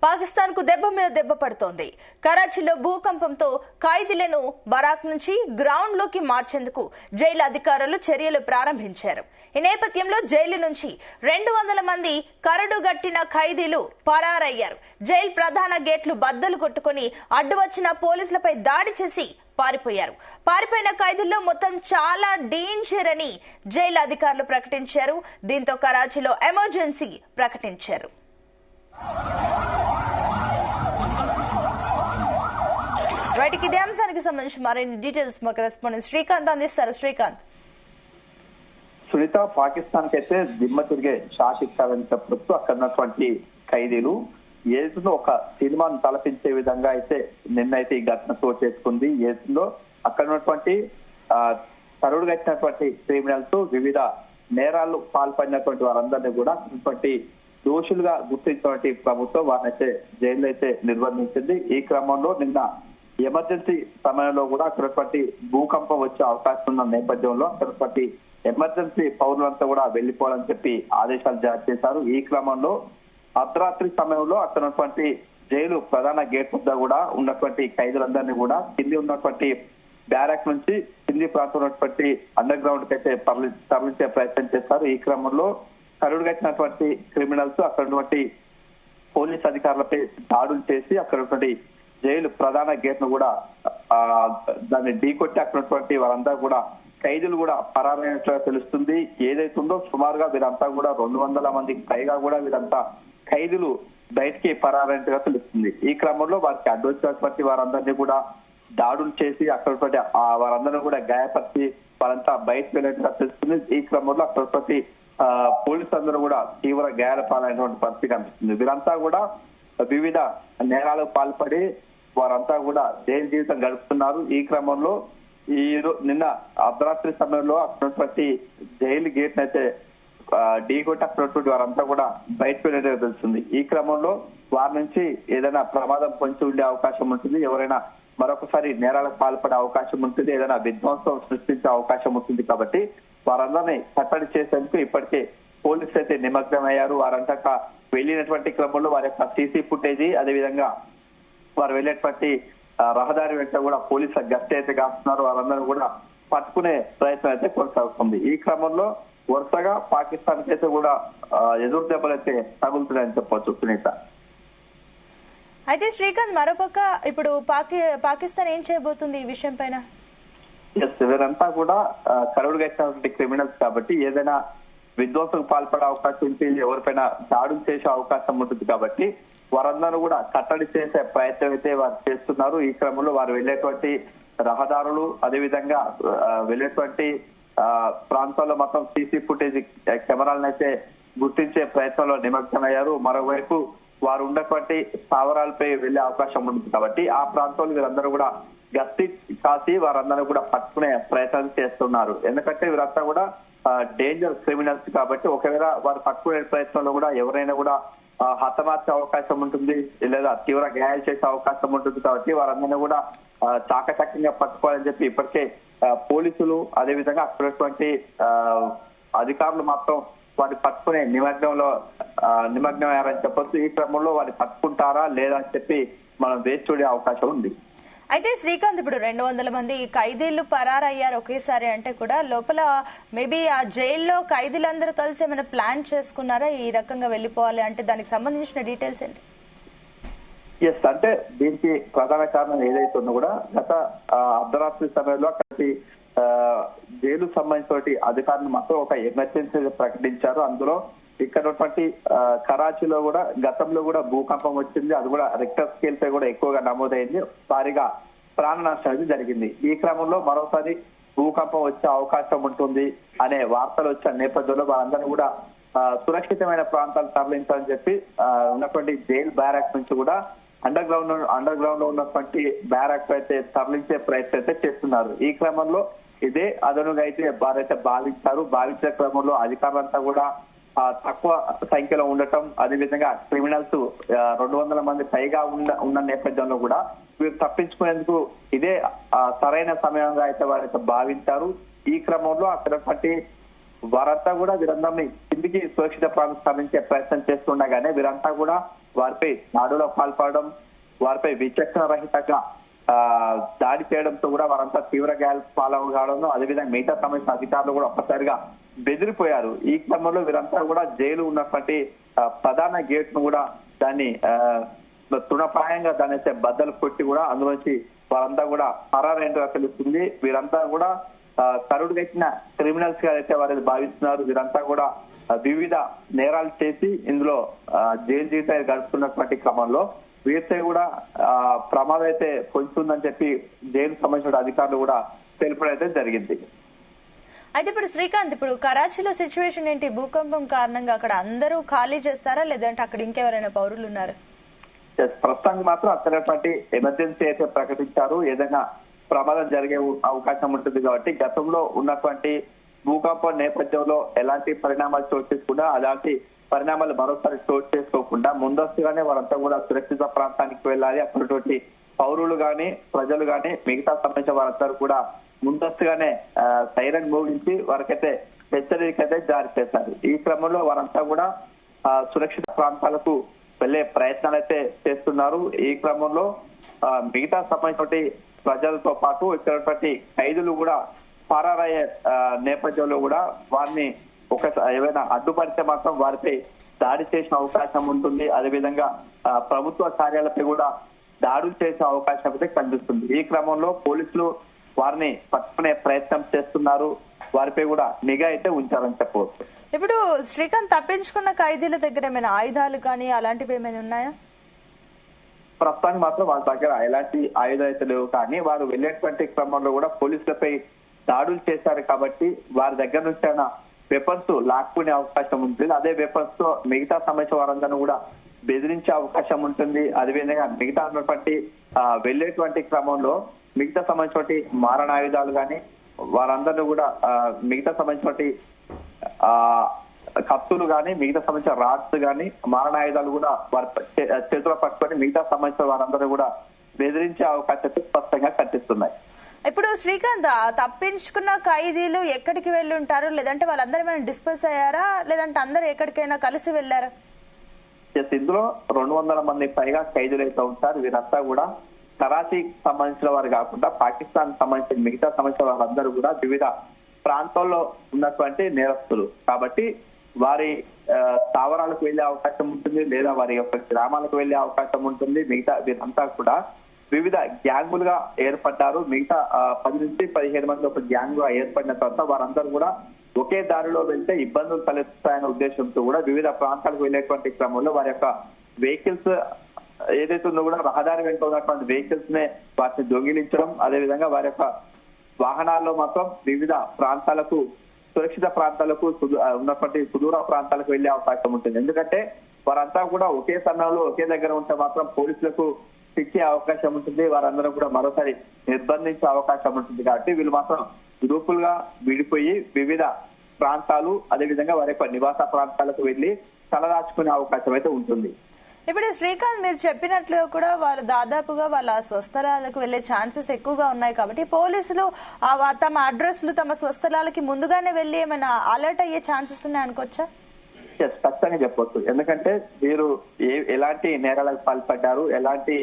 పాకిస్తాన్ కు దెబ్బ మీద దెబ్బ పడుతోంది. కరాచీలో భూకంపంతో ఖైదీలను బరాక్ నుంచి గ్రౌండ్ లోకి మార్చేందుకు జైలు అధికారులు చర్యలు ప్రారంభించారు. ఈ నేపథ్యంలో జైలు నుంచి 200 మంది కరడుగట్టిన ఖైదీలు పరారయ్యారు. జైలు ప్రధాన గేట్లు బద్దలు కొట్టుకుని అడ్డు వచ్చిన పోలీసులపై దాడి చేసి పారిపోయారు. పారిపోయిన ఖైదీల్లో మొత్తం చాలా డేంజర్ అని జైలు అధికారులు ప్రకటించారు. దీంతో కరాచీలో ఎమర్జెన్సీ ప్రకటించారు. రైట్, ఇదే అంశానికి సంబంధించి మరిన్ని డీటెయిల్స్ మా కరెస్పాండెంట్ శ్రీకాంత్ అందిస్తారు. శ్రీకాంత్. సునీత, పాకిస్తాన్ కి అయితే దిమ్మ తిరిగే షాక్ ఇచ్చారని చెప్పొచ్చు. అక్కడ ఉన్నటువంటి ఖైదీలు ఏదో ఒక సినిమాను తలపించే విధంగా అయితే నిన్నైతే ఈ ఘటన చోటు చేసుకుంది. ఏదో అక్కడ ఉన్నటువంటి కరుడుగట్టినటువంటి క్రిమినల్స్, వివిధ నేరాలు పాల్పడినటువంటి వారందరినీ కూడా ఇటువంటి దోషులుగా గుర్తించినటువంటి ప్రభుత్వం వారినైతే జైల్లో అయితే నిర్బంధించింది. ఈ క్రమంలో నిన్న ఎమర్జెన్సీ సమయంలో కూడా అక్కడటువంటి భూకంపం వచ్చే అవకాశం ఉన్న నేపథ్యంలో అక్కడటువంటి ఎమర్జెన్సీ పౌరులంతా కూడా వెళ్లిపోవాలని చెప్పి ఆదేశాలు జారీ చేశారు. ఈ క్రమంలో అర్ధరాత్రి సమయంలో అక్కడ ఉన్నటువంటి జైలు ప్రధాన గేట్ వద్ద కూడా ఉన్నటువంటి ఖైదీలందరినీ కూడా కింది ఉన్నటువంటి బ్యారాక్ నుంచి కింది ప్రాంతం ఉన్నటువంటి అండర్ గ్రౌండ్ కి అయితే తరలించే ప్రయత్నం చేస్తారు. ఈ క్రమంలో కరుడుగట్టినటువంటి క్రిమినల్స్ అక్కడ ఉన్నటువంటి పోలీస్ అధికారులపై దాడులు చేసి అక్కడ ఉన్నటువంటి జైలు ప్రధాన గేట్ ను కూడా దాన్ని ఢీకొట్టి అక్కడటువంటి వారంతా కూడా ఖైదీలు కూడా పరారైనట్లుగా తెలుస్తుంది. ఏదైతుందో సుమారుగా వీరంతా కూడా 200 మందికి పైగా కూడా వీరంతా ఖైదీలు బయటికి పరారైనట్టుగా తెలుస్తుంది. ఈ క్రమంలో వారికి అడ్డొచ్చినటువంటి వారందరినీ కూడా దాడులు చేసి అక్కడ వారందరినీ కూడా గాయపరిచి వారంతా బయటకు వెళ్ళినట్టుగా తెలుస్తుంది. ఈ క్రమంలో అక్కడటువంటి పోలీసులు అందరూ కూడా తీవ్ర గాయాల పాలైనటువంటి పరిస్థితి కనిపిస్తుంది. వీరంతా కూడా వివిధ నేరాలకు పాల్పడి వారంతా కూడా జైలు జీవితం గడుపుతున్నారు. ఈ క్రమంలో నిన్న అర్ధరాత్రి సమయంలో అక్కడటువంటి జైలు గేట్ అయితే ఢీకొట్టి అక్కడటువంటి వారంతా కూడా బయటకు వెళ్ళేది తెలుస్తుంది. ఈ క్రమంలో వారి నుంచి ఏదైనా ప్రమాదం పొంచి ఉండే అవకాశం ఉంటుంది, ఎవరైనా మరొకసారి నేరాలకు పాల్పడే అవకాశం ఉంటుంది, ఏదైనా విధ్వంసం సృష్టించే అవకాశం ఉంటుంది. కాబట్టి వారందరినీ కట్టడి చేసేందుకు ఇప్పటికే పోలీసులు అయితే నిమగ్నమయ్యారు. వారంతా వెళ్ళినటువంటి క్రమంలో వారి యొక్క సీసీ ఫుటేజీ, అదేవిధంగా వారు వెళ్ళేటువంటి రహదారి వెంట కూడా పోలీసుల గస్తీ అయితే కాస్తున్నారు. వారందరూ కూడా పట్టుకునే ప్రయత్నం అయితే కొనసాగుతుంది. ఈ క్రమంలో వరుసగా పాకిస్తాన్ కి అయితే కూడా ఎదురు దెబ్బలు అయితే తగులుతున్నాయని చెప్పవచ్చు సునీత. అయితే శ్రీకాంత్, మరోపక్క ఇప్పుడు పాకిస్తాన్ ఏం చేయబోతుంది ఈ విషయం పైన? వీరంతా కూడా కరుడుగట్టినటువంటి క్రిమినల్స్ కాబట్టి ఏదైనా విధ్వంసం పాల్పడే అవకాశం ఉంటుంది, ఎవరిపైన దాడులు చేసే అవకాశం ఉంటుంది. కాబట్టి వారందరూ కూడా కట్టడి చేసే ప్రయత్నం అయితే వారు చేస్తున్నారు. ఈ క్రమంలో వారు వెళ్ళేటువంటి రహదారులు, అదేవిధంగా వెళ్ళేటువంటి ప్రాంతాల్లో మొత్తం సీసీ ఫుటేజ్ కెమెరాలను అయితే గుర్తించే ప్రయత్నంలో నిమగ్నమయ్యారు. మరోవైపు వారు ఉన్నటువంటి స్థావరాలపై వెళ్లే అవకాశం ఉంటుంది. కాబట్టి ఆ ప్రాంతంలో వీరందరూ కూడా గస్తీ కాసి వారందరూ కూడా పట్టుకునే ప్రయత్నాలు చేస్తున్నారు. ఎందుకంటే వీరంతా కూడా డేంజర్ క్రిమినల్స్ కాబట్టి ఒకవేళ వారు పట్టుకునే ప్రయత్నంలో కూడా ఎవరైనా కూడా హతమార్చే అవకాశం ఉంటుంది, లేదా తీవ్ర గాయాలు చేసే అవకాశం ఉంటుంది. కాబట్టి వారందరినీ కూడా చాకచక్యంగా పట్టుకోవాలని చెప్పి ఇప్పటికే పోలీసులు, అదేవిధంగా అక్కడటువంటి అధికారులు మాత్రం వారిని పట్టుకునే నిమగ్నమయ్యారని చెప్పొచ్చు. ఈ క్రమంలో వారిని పట్టుకుంటారా లేదా అని చెప్పి మనం వేచి చూడే అవకాశం ఉంది. అయితే శ్రీకాంత్, ఇప్పుడు 200 మంది ఖైదీలు పరారయ్యారు ఒకేసారి అంటే కూడా లోపల మేబీ ఆ జైల్లో ఖైదీలందరూ కలిసి ఏమైనా ప్లాన్ చేసుకున్నారా ఈ రకంగా వెళ్లిపోవాలి అంటే? దానికి సంబంధించిన డీటెయిల్స్ ఏంటి? అంటే దీనికి ప్రధాన కారణం ఏదైతుందో కూడా గత అర్ధరాత్రి సమయంలో అక్కడికి జైలు సంబంధించిన అధికారులు మాత్రం ఒక ఎమర్జెన్సీ ప్రకటించారు. అందులో ఇక్కడ ఉన్నటువంటి కరాచీలో కూడా గతంలో కూడా భూకంపం వచ్చింది, అది కూడా రిక్టర్ స్కేల్ పై కూడా ఎక్కువగా నమోదైంది, భారీగా ప్రాణ నష్టం అనేది జరిగింది. ఈ క్రమంలో మరోసారి భూకంపం వచ్చే అవకాశం ఉంటుంది అనే వార్తలు వచ్చిన నేపథ్యంలో వారందరూ కూడా సురక్షితమైన ప్రాంతాలు తరలించాలని చెప్పి ఉన్నటువంటి జైలు బ్యారాక్ నుంచి కూడా అండర్ గ్రౌండ్ లో ఉన్నటువంటి బ్యారాక్ అయితే తరలించే ప్రయత్నం అయితే చేస్తున్నారు. ఈ క్రమంలో ఇదే అదనుగా అయితే వారైతే భావించిన క్రమంలో అధికారులంతా కూడా తక్కువ సంఖ్యలో ఉండటం, అదేవిధంగా క్రిమినల్స్ 200 మంది పైగా ఉన్న నేపథ్యంలో కూడా వీరు తప్పించుకునేందుకు ఇదే సరైన సమయంగా అయితే వారైతే భావించారు. ఈ క్రమంలో అక్కడటువంటి వారంతా కూడా వీరందరినీ కిందికి సురక్షిత ప్రాంతం తరలించే ప్రయత్నం చేస్తుండగానే వీరంతా కూడా వారిపై దాడులో పాల్పడడం, వారిపై విచక్షణ రహితంగా దాడి చేయడంతో కూడా వారంతా తీవ్ర గాయాలు పాల్గొనడం, అదేవిధంగా మిగతా సంబంధించిన అధికారులు కూడా ఒక్కసారిగా బెదిరిపోయారు. ఈ క్రమంలో వీరంతా కూడా జైలు ఉన్నటువంటి ప్రధాన గేట్ ను కూడా దాన్ని తృణప్రాయంగా దాన్ని అయితే బద్దలు కొట్టి కూడా అందులోంచి వారంతా కూడా పరారైనట్టుగా తెలుస్తుంది. వీరంతా కూడా కరుడుగట్టిన క్రిమినల్స్ గా అయితే వారు భావిస్తున్నారు. వీరంతా కూడా వివిధ నేరాలు చేసి ఇందులో జైలు జీవితాన్ని గడుపుతున్నటువంటి క్రమంలో వీరితో కూడా ప్రమాదం అయితే పొందుతుందని చెప్పి జైలు సంబంధించిన అధికారులు కూడా తెలుపడం అయితే జరిగింది. అయితే ఇప్పుడు శ్రీకాంత్, ఇప్పుడు కరాచీలో సిచ్యువేషన్ ఏంటి? భూకంపం కారణంగా అక్కడ అందరూ ఖాళీ చేస్తారా, లేదంటే అక్కడ ఇంకెవరైనా పౌరులు ఉన్నారు? ప్రస్తుతానికి మాత్రం అక్కడటువంటి ఎమర్జెన్సీ అయితే ప్రకటించారు. ఏదైనా ప్రమాదం జరిగే అవకాశం ఉంటుంది కాబట్టి గతంలో ఉన్నటువంటి భూకంపం నేపథ్యంలో ఎలాంటి పరిణామాలు చోటు చేసుకుండా అలాంటి పరిణామాలు మరోసారి చోటు చేసుకోకుండా ముందస్తుగానే వారంతా కూడా సురక్షిత ప్రాంతానికి వెళ్ళాలి. అక్కడటువంటి పౌరులు గాని ప్రజలు గాని మిగతా సంబంధించిన వారందరూ కూడా ముందస్తుగానే సైరన్ మోగించి వారికైతే హెచ్చరికైతే జారీ చేశారు. ఈ క్రమంలో వారంతా కూడా సురక్షిత ప్రాంతాలకు వెళ్లే ప్రయత్నాలు అయితే చేస్తున్నారు. ఈ క్రమంలో మిగతా సంబంధించిన ప్రజలతో పాటు ఇక్కడ ఖైదులు కూడా పరారయ్యే నేపథ్యంలో కూడా వారిని ఏమైనా అడ్డుపడితే మాత్రం వారిపై దాడి చేసిన అవకాశం ఉంటుంది. అదేవిధంగా ప్రభుత్వ కార్యాలపై కూడా దాడులు చేసే అవకాశం అయితే కనిపిస్తుంది. ఈ క్రమంలో పోలీసులు వారిని పట్టుకునే ప్రయత్నం చేస్తున్నారు. వారిపై కూడా నిఘా అయితే ఉంచారని చెప్పవచ్చు. ఇప్పుడు శ్రీకాంత్, తప్పించుకున్న ఖైదీల దగ్గర ఏమైనా ఆయుధాలు కానీ అలాంటివి ఏమైనా ఉన్నాయా? ప్రస్తుతానికి మాత్రం వాళ్ళ దగ్గర ఎలాంటి ఆయుధాలు అయితే లేవు. కానీ వారు వెళ్ళేటువంటి క్రమంలో కూడా పోలీసులపై దాడులు చేశారు కాబట్టి వారి దగ్గర నుంచి అయినా వెపన్స్ లాక్కునే అవకాశం ఉంటుంది. అదే వెపన్స్ తో మిగతా సంబంధించిన వారందరూ కూడా బెదిరించే అవకాశం ఉంటుంది. అదేవిధంగా మిగతా ఉన్నటువంటి వెళ్ళేటువంటి క్రమంలో మిగతా సంబంధించిన మారణాయుధాలు కానీ వారందరూ కూడా మిగతా సంబంధించిన కత్తులు కానీ మిగతా సంబంధించిన రాడ్స్ కానీ మారణాయుధాలు కూడా వారి చేతిలో పట్టుకొని మిగతా సంబంధించిన వారందరూ కూడా బెదిరించే అవకాశం స్పష్టంగా కనిపిస్తున్నాయి. ఇప్పుడు శ్రీకాంత్, తప్పించుకున్న ఖైదీలు ఎక్కడికి వెళ్ళి ఉంటారు? లేదంటే వాళ్ళందరూ ఏమైనా డిస్పర్స్ అయ్యారా, లేదంటే అందరూ ఎక్కడికైనా కలిసి వెళ్లారా? ఇందులో 200 మంది పైగా ఖైదీలు అయితే ఉంటారు. వీరంతా కూడా కరాచీకి సంబంధించిన వారు కాకుండా పాకిస్తాన్ సంబంధించిన మిగతా సంబంధించిన వారందరూ కూడా వివిధ ప్రాంతాల్లో ఉన్నటువంటి నేరస్తులు కాబట్టి వారి స్థావరాలకు వెళ్లే అవకాశం ఉంటుంది, లేదా వారి యొక్క గ్రామాలకు వెళ్లే అవకాశం ఉంటుంది. మిగతా వీరంతా కూడా వివిధ గ్యాంగులుగా ఏర్పడ్డారు. మిగతా 10 నుంచి 15 మంది ఒక గ్యాంగ్ గా ఏర్పడిన తర్వాత వారందరూ కూడా ఒకే దారిలో వెళ్తే ఇబ్బందులు తలెత్తుతాయనే ఉద్దేశంతో కూడా వివిధ ప్రాంతాలకు వెళ్లేటువంటి క్రమంలో వారి యొక్క వెహికల్స్ ఏదైతే ఉందో కూడా రహదారి వెంట ఉన్నటువంటి వెహికల్స్ నే వాటిని దొంగిలించడం, అదేవిధంగా వారి యొక్క వాహనాల్లో మాత్రం వివిధ ప్రాంతాలకు సురక్షిత ప్రాంతాలకు ఉన్నటువంటి సుదూర ప్రాంతాలకు వెళ్లే అవకాశం ఉంటుంది. ఎందుకంటే వారంతా కూడా ఒకే సమయంలో ఒకే దగ్గర ఉంటే మాత్రం పోలీసులకు శిక్షే అవకాశం ఉంటుంది. వారందరూ కూడా మరోసారి నిర్బంధించే అవకాశం ఉంటుంది. కాబట్టి వీళ్ళు మాత్రం గ్రూపులుగా విడిపోయి వివిధ ప్రాంతాలు అదేవిధంగా వారి యొక్క నివాస ప్రాంతాలకు వెళ్లి తలదాచుకునే అవకాశం అయితే ఉంటుంది. ఇప్పుడు శ్రీకాంత్, మీరు చెప్పినట్లుగా కూడా వాళ్ళు దాదాపుగా వాళ్ళ స్వస్థలాలకు వెళ్లే ఛాన్సెస్ ఎక్కువగా ఉన్నాయి కాబట్టి పోలీసులు తమ అడ్రస్లు తమ స్వస్థలాలకి ముందుగానే వెళ్లి ఏమైనా అలర్ట్ అయ్యే ఛాన్సెస్ ఉన్నాయనుకోవచ్చా? ఖచ్చితంగా చెప్పొచ్చు. ఎందుకంటే వీరు ఎలాంటి నేరాలకు పాల్పడ్డారు, ఎలాంటి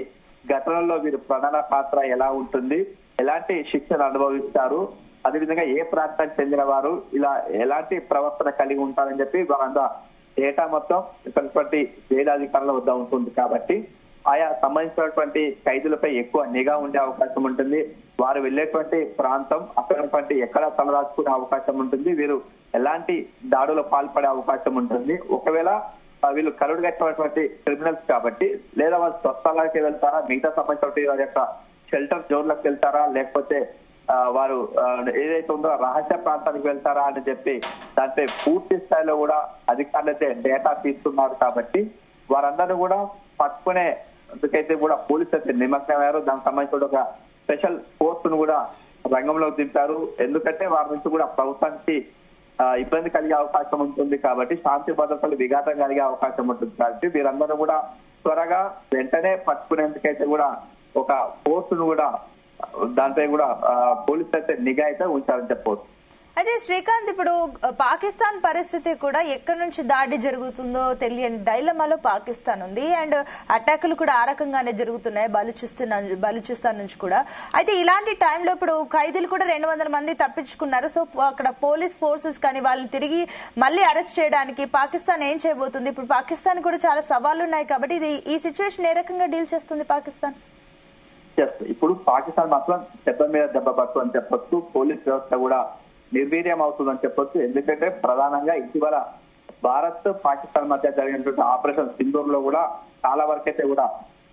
ఘటనల్లో వీరు ప్రధాన పాత్ర ఎలా ఉంటుంది, ఎలాంటి శిక్షను అనుభవిస్తారు, అదేవిధంగా ఏ ప్రాంతానికి చెందిన వారు ఇలా ఎలాంటి ప్రవర్తన కలిగి ఉంటారని చెప్పి వాళ్ళంతా డేటా మొత్తం ఇక్కడి జైలు అధికారుల వద్ద ఉంటుంది. కాబట్టి ఆయా సంబంధించినటువంటి ఖైదీలపై ఎక్కువ నిఘా ఉండే అవకాశం ఉంటుంది. వారు వెళ్లేటువంటి ప్రాంతం అక్కడ ఎక్కడ తలదాచుకునే అవకాశం ఉంటుంది. వీరు ఎలాంటి దాడులో పాల్పడే అవకాశం ఉంటుంది. ఒకవేళ వీళ్ళు కరుడు కట్టినటువంటి క్రిమినల్స్ కాబట్టి లేదా వాళ్ళు స్వస్థలానికి వెళ్తారా, మిగతా సంబంధించిన వారి యొక్క షెల్టర్ జోన్లకు వెళ్తారా, లేకపోతే వారు ఏదైతే ఉందో రహస్య ప్రాంతానికి వెళ్తారా అని చెప్పి దాంట్లో పూర్తి స్థాయిలో కూడా అధికారులు అయితే డేటా తీస్తున్నారు. కాబట్టి వారందరూ కూడా పట్టుకునే అందుకైతే కూడా పోలీసులు అయితే నిమగ్నమయ్యారు. దానికి సంబంధించిన ఒక స్పెషల్ ఫోర్స్ ను కూడా రంగంలోకి దింపారు. ఎందుకంటే వారి నుంచి కూడా ప్రభుత్వానికి ఇబ్బంది కలిగే అవకాశం ఉంటుంది. కాబట్టి శాంతి భద్రతలు విఘాతం కలిగే అవకాశం ఉంటుంది. కాబట్టి వీరందరూ కూడా త్వరగా వెంటనే పట్టుకునేందుకైతే కూడా ఒక ఫోర్స్ ను కూడా దానిపై కూడా పోలీసులు అయితే నిఘా అయితే ఉంచారని చెప్పవచ్చు. అదే శ్రీకాంత్, ఇప్పుడు పాకిస్తాన్ పరిస్థితి కూడా ఎక్కడి నుంచి దాడి జరుగుతుందో తెలియని డైలమాలో పాకిస్తాన్ ఉంది. అండ్ అటాకులు కూడా ఆ రకంగానే జరుగుతున్నాయి బలూచిస్తాన్ నుంచి కూడా. అయితే ఇలాంటి టైంలో ఇప్పుడు ఖైదీలు కూడా 200 మంది తప్పించుకున్నారు. సో అక్కడ పోలీస్ ఫోర్సెస్ కానీ వాళ్ళని తిరిగి మళ్ళీ అరెస్ట్ చేయడానికి పాకిస్తాన్ ఏం చేయబోతుంది? ఇప్పుడు పాకిస్తాన్ కూడా చాలా సవాళ్లు ఉన్నాయి కాబట్టి ఈ సిచ్యువేషన్ ఏ రకంగా డీల్ చేస్తుంది పాకిస్తాన్? ఇప్పుడు పాకిస్తాన్ మాత్రం దెబ్బ మీద దెబ్బ పట్టు అని చెప్పొచ్చు. పోలీస్ వ్యవస్థ కూడా నిర్వీర్యం అవుతుందని చెప్పొచ్చు. ఎందుకంటే ప్రధానంగా ఇటీవల భారత్ పాకిస్తాన్ మధ్య జరిగినటువంటి ఆపరేషన్ సింధూర్ లో కూడా చాలా వరకైతే కూడా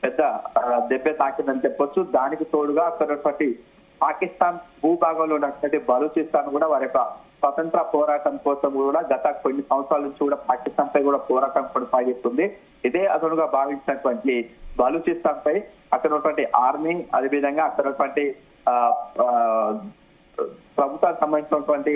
పెద్ద దెబ్బ తాకిందని చెప్పొచ్చు. దానికి తోడుగా అక్కడటువంటి పాకిస్తాన్ భూభాగంలో ఉన్నటువంటి బలూచిస్తాన్ కూడా వారి యొక్క స్వతంత్ర పోరాటం కోసం కూడా గత కొన్ని సంవత్సరాల నుంచి కూడా పాకిస్తాన్ పై కూడా పోరాటం కొనసాగిస్తుంది. ఇదే అదనుగా భావించినటువంటి బలూచిస్తాన్ పై అక్కడ ఉన్నటువంటి ఆర్మీ, అదేవిధంగా అక్కడ ఉన్నటువంటి ప్రభుత్వానికి సంబంధించినటువంటి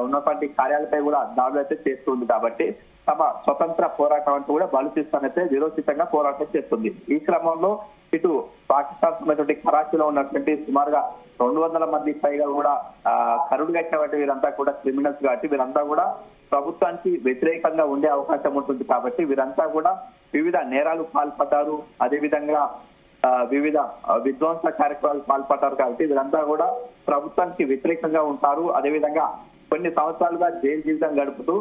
ఉన్నటువంటి కార్యాలపై కూడా దాడులు అయితే చేస్తుంది. కాబట్టి తమ స్వతంత్ర పోరాటం అంటూ కూడా బలూచిస్తాన్ అయితే విరోచితంగా పోరాటం చేస్తుంది. ఈ క్రమంలో ఇటు పాకిస్తాన్ సంబంధించిన కరాచీలో ఉన్నటువంటి సుమారుగా 200 మంది పైగా కూడా కరుడుగట్టినటువంటి వీరంతా కూడా క్రిమినల్స్ కాబట్టి వీరంతా కూడా ప్రభుత్వానికి వ్యతిరేకంగా ఉండే అవకాశం ఉంటుంది. కాబట్టి వీరంతా కూడా వివిధ నేరాలు పాల్పడ్డారు, అదేవిధంగా వివిధ విధ్వంస కార్యక్రమాలు పాల్పడ్డారు. కాబట్టి వీరంతా కూడా ప్రభుత్వానికి వ్యతిరేకంగా ఉంటారు. అదేవిధంగా కొన్ని సంవత్సరాలుగా జైలు జీవితం గడుపుతూ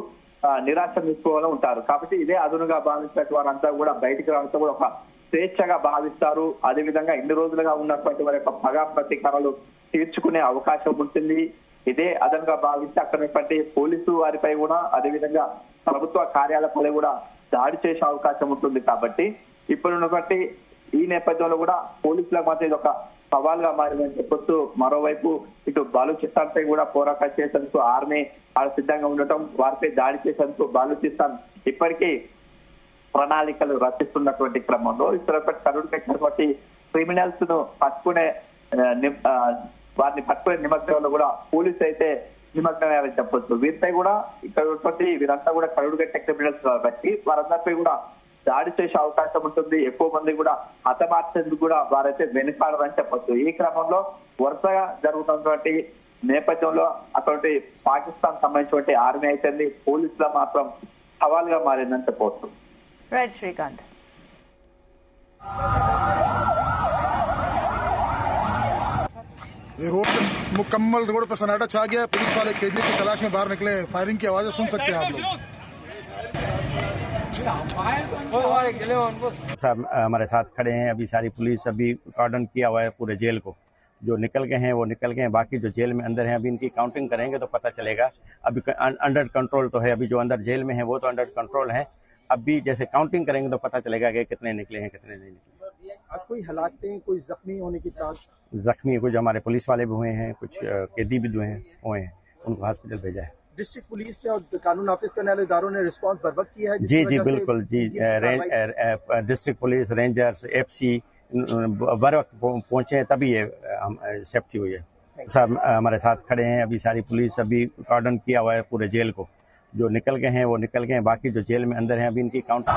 నిరాశ తీసుకోవాలని ఉంటారు. కాబట్టి ఇదే అదునుగా భావించినట్టు వారంతా కూడా బయటికి రావడంతో కూడా ఒక స్వేచ్ఛగా భావిస్తారు. అదేవిధంగా ఇన్ని రోజులుగా ఉన్నటువంటి వారి యొక్క పగా ప్రతీకారాలు తీర్చుకునే అవకాశం ఉంటుంది. ఇదే అదనంగా భావించి అక్కడ పోలీసు వారిపై కూడా, అదేవిధంగా ప్రభుత్వ కార్యాలయాలపై కూడా దాడి చేసే అవకాశం ఉంటుంది. కాబట్టి ఇప్పుడున్నటువంటి ఈ నేపథ్యంలో కూడా పోలీసుల మధ్య ఇది ఒక సవాల్గా మారిందని చెప్పొచ్చు. మరోవైపు ఇటు బలూచిస్తాన్ పై కూడా పోరాటం చేసేందుకు ఆర్మీ సిద్ధంగా ఉండటం, వారిపై దాడి చేసేందుకు బలూచిస్తాన్ ఇప్పటికీ ప్రణాళికలు రచిస్తున్నటువంటి క్రమంలో ఇక్కడ కరుడు పెట్టినటువంటి క్రిమినల్స్ ను పట్టుకునే వారిని పట్టుకునే నిమగ్నంలో కూడా పోలీసు అయితే నిమగ్నమయ్యారని చెప్పొచ్చు. వీరిపై కూడా ఇక్కడ వీరంతా కూడా కరుడు కట్టే క్రిమినల్స్ కాబట్టి వారందరిపై కూడా దాడి చేసే అవకాశం ఉంటుంది. ఎక్కువ మంది కూడా హతమార్చేందుకు కూడా వారైతే వెనుకాడరని చెప్పొచ్చు. ఈ క్రమంలో వరుసగా జరుగుతున్నటువంటి నేపథ్యంలో అటువంటి పాకిస్తాన్ సంబంధించినటువంటి ఆర్మీ అయితే పోలీసుల మాత్రం సవాల్గా మారిందని చెప్పవచ్చు. రైట్ శ్రీకాంత్. ये रोड पे मुकम्मल रोड पे सन्नाटा छा गया। पुलिस वाले केजी की तलाश में बाहर निकले। फायरिंग की आवाजें सुन सकते हैं आप लोग। साहब हमारे साथ खड़े हैं। अभी सारी पुलिस अभी कार्डन किया हुआ है पूरे जेल को। जो निकल गए हैं वो निकल गए हैं, बाकी जो जेल में अंदर हैं अभी इनकी काउंटिंग करेंगे तो पता चलेगा। अभी अंडर कंट्रोल तो है, अभी जो अंदर जेल में है वो तो अंडर कंट्रोल है। अभी जैसे काउंटिंग करेंगे तो पता चलेगा कि कितने निकले हैं कितने नहीं निकले। कोई हलाकतें, कोई जख्मी होने की जख्मी कुछ हमारे पुलिस वाले भी हुए हैं, कुछ कैदी भी हुए हैं, उनको हॉस्पिटल भेजा है। डिस्ट्रिक्ट पुलिस ने और कानून नाफिज करने वाले इदारों ने रिस्पांस बर्बाद किया है? जी बिल्कुल जी। डिस्ट्रिक्ट पुलिस, रेंजर्स, एफसी बर वक्त पहुंचे तभी ये सेफ्टी हुई है। साहब हमारे साथ खड़े हैं। अभी सारी पुलिस अभी कार्डन किया हुआ है पूरे जेल को। जो निकल गए हैं वो निकल गए हैं, बाकी जो जेल में अंदर हैं अभी इनकी काउंटिंग